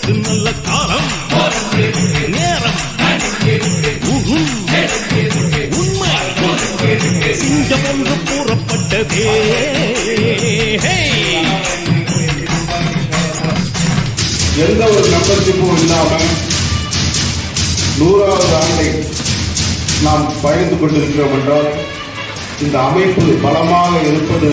போறதுக்கு நல்ல காலம் நேரம் உண்மை சிங்கம் ஒன்று கூறப்பட்டதே. எந்த ஒரு மெம்பர்ஷிப்பும் இல்லாமல் 100வது ஆண்டை நாம் பயந்து கொண்டிருக்கிறோம் என்றால் இந்த அமைப்பு பலமாக இருப்பது